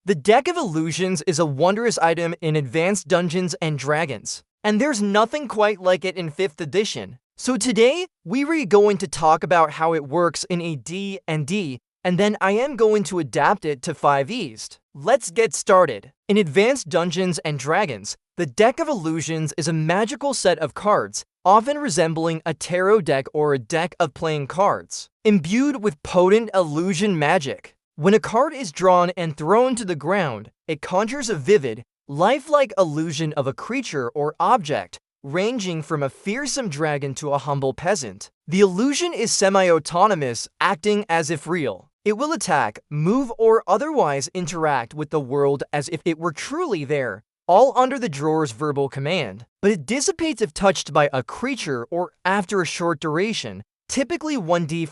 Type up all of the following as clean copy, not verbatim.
The Deck of Illusions is a wondrous item in Advanced Dungeons & Dragons, and there's nothing quite like it in 5th edition. So today, we're going to talk about how it works in a D&D, and then I am going to adapt it to 5e. Let's get started. In Advanced Dungeons & Dragons, the Deck of Illusions is a magical set of cards, often resembling a tarot deck or a deck of playing cards, imbued with potent illusion magic. When a card is drawn and thrown to the ground, it conjures a vivid, lifelike illusion of a creature or object, ranging from a fearsome dragon to a humble peasant. The illusion is semi-autonomous, acting as if real. It will attack, move, or otherwise interact with the world as if it were truly there, all under the drawer's verbal command. But it dissipates if touched by a creature or after a short duration, typically 1d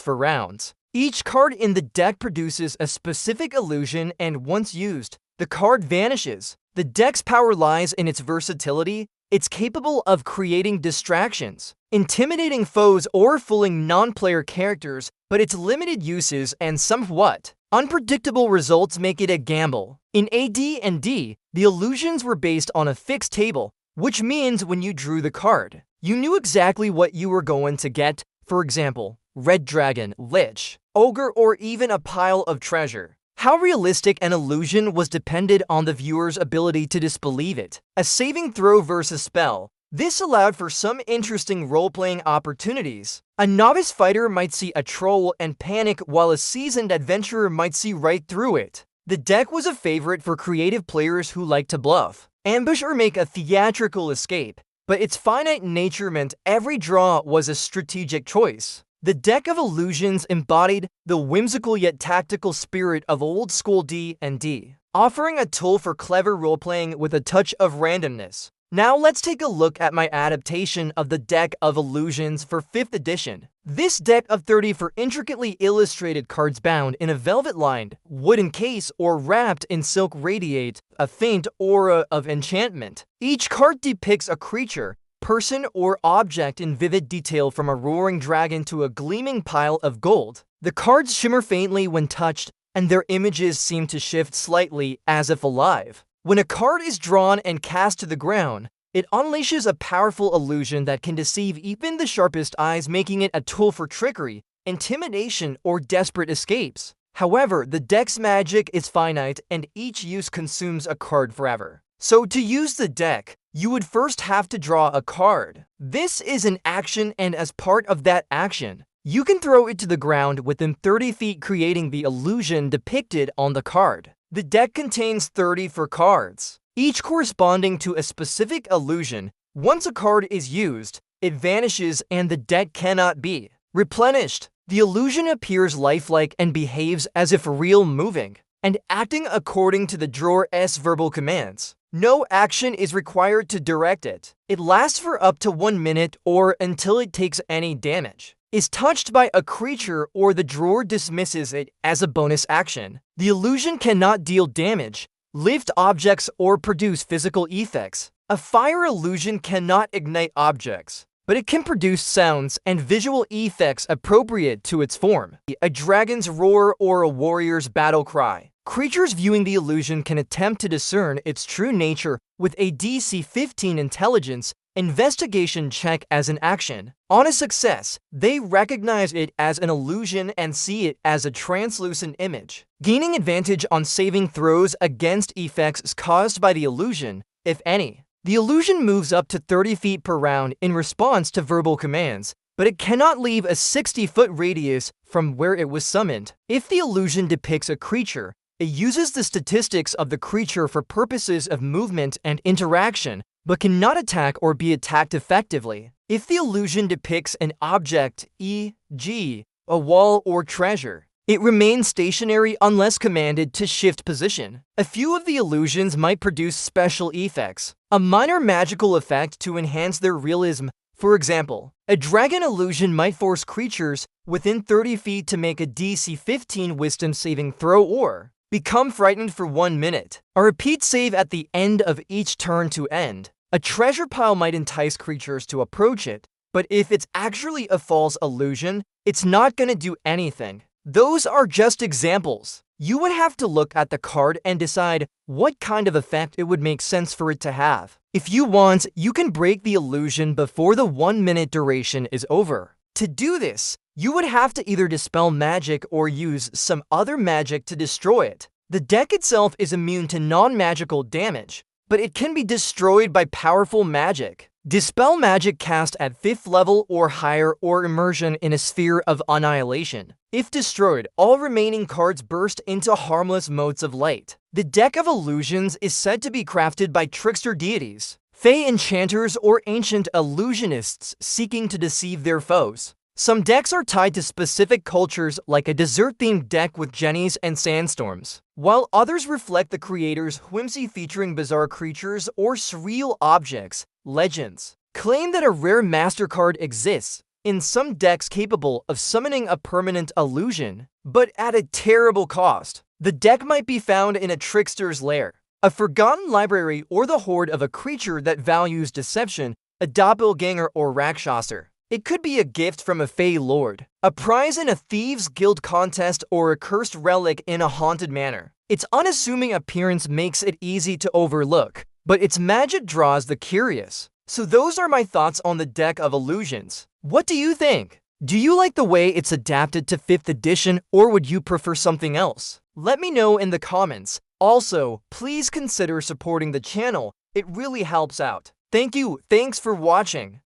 for rounds. Each card in the deck produces a specific illusion, and once used, the card vanishes. The deck's power lies in its versatility. It's capable of creating distractions, intimidating foes, or fooling non-player characters, but its limited uses and somewhat unpredictable results make it a gamble. In AD&D, the illusions were based on a fixed table, which means when you drew the card, you knew exactly what you were going to get. For example, red dragon, lich, ogre, or even a pile of treasure. How realistic an illusion was depended on the viewer's ability to disbelieve it. A saving throw versus spell. This allowed for some interesting role-playing opportunities. A novice fighter might see a troll and panic, while a seasoned adventurer might see right through it. The deck was a favorite for creative players who like to bluff, ambush, or make a theatrical escape, but its finite nature meant every draw was a strategic choice. The Deck of Illusions embodied the whimsical yet tactical spirit of old-school D&D, offering a tool for clever role-playing with a touch of randomness. Now let's take a look at my adaptation of the Deck of Illusions for 5th edition. This deck of 30 for intricately illustrated cards bound in a velvet-lined, wooden case or wrapped in silk radiate a faint aura of enchantment. Each card depicts a creature, person, or object in vivid detail, from a roaring dragon to a gleaming pile of gold. The cards shimmer faintly when touched, and their images seem to shift slightly as if alive. When a card is drawn and cast to the ground, it unleashes a powerful illusion that can deceive even the sharpest eyes, making it a tool for trickery, intimidation, or desperate escapes. However, the deck's magic is finite, and each use consumes a card forever. So to use the deck, you would first have to draw a card. This is an action, and as part of that action, you can throw it to the ground within 30 feet, creating the illusion depicted on the card. The deck contains 30 cards, each corresponding to a specific illusion. Once a card is used, it vanishes and the deck cannot be replenished. The illusion appears lifelike and behaves as if real, moving and acting according to the drawer's verbal commands. No action is required to direct it. It lasts for up to 1 minute or until it takes any damage, is touched by a creature, or the drawer dismisses it as a bonus action. The illusion cannot deal damage, lift objects, or produce physical effects. A fire illusion cannot ignite objects, but it can produce sounds and visual effects appropriate to its form. A dragon's roar or a warrior's battle cry. Creatures viewing the illusion can attempt to discern its true nature with a DC 15 intelligence investigation check as an action. On a success, they recognize it as an illusion and see it as a translucent image, gaining advantage on saving throws against effects caused by the illusion, if any. The illusion moves up to 30 feet per round in response to verbal commands, but it cannot leave a 60-foot radius from where it was summoned. If the illusion depicts a creature, it uses the statistics of the creature for purposes of movement and interaction, but cannot attack or be attacked effectively. If the illusion depicts an object, e.g., a wall or treasure, it remains stationary unless commanded to shift position. A few of the illusions might produce special effects, a minor magical effect to enhance their realism. For example, a dragon illusion might force creatures within 30 feet to make a DC 15 wisdom saving throw or become frightened for 1 minute. A repeat save at the end of each turn to end. A treasure pile might entice creatures to approach it, but if it's actually a false illusion, it's not gonna do anything. Those are just examples. You would have to look at the card and decide what kind of effect it would make sense for it to have. If you want, you can break the illusion before the 1-minute duration is over. To do this, you would have to either dispel magic or use some other magic to destroy it. The deck itself is immune to non-magical damage, but it can be destroyed by powerful magic. Dispel magic cast at 5th level or higher, or immersion in a sphere of annihilation. If destroyed, all remaining cards burst into harmless motes of light. The deck of illusions is said to be crafted by trickster deities, fey-enchanters, or ancient illusionists seeking to deceive their foes. Some decks are tied to specific cultures, like a desert-themed deck with jennies and sandstorms, while others reflect the creator's whimsy, featuring bizarre creatures or surreal objects. Legends claim that a rare master card exists in some decks capable of summoning a permanent illusion, but at a terrible cost. The deck might be found in a trickster's lair, a forgotten library, or the hoard of a creature that values deception, a doppelganger or rakshasa. It could be a gift from a fey lord, a prize in a thieves' guild contest, or a cursed relic in a haunted manor. Its unassuming appearance makes it easy to overlook, but its magic draws the curious. So those are my thoughts on the deck of illusions. What do you think? Do you like the way it's adapted to 5th edition, or would you prefer something else? Let me know in the comments. Also, please consider supporting the channel. It really helps out. Thanks for watching.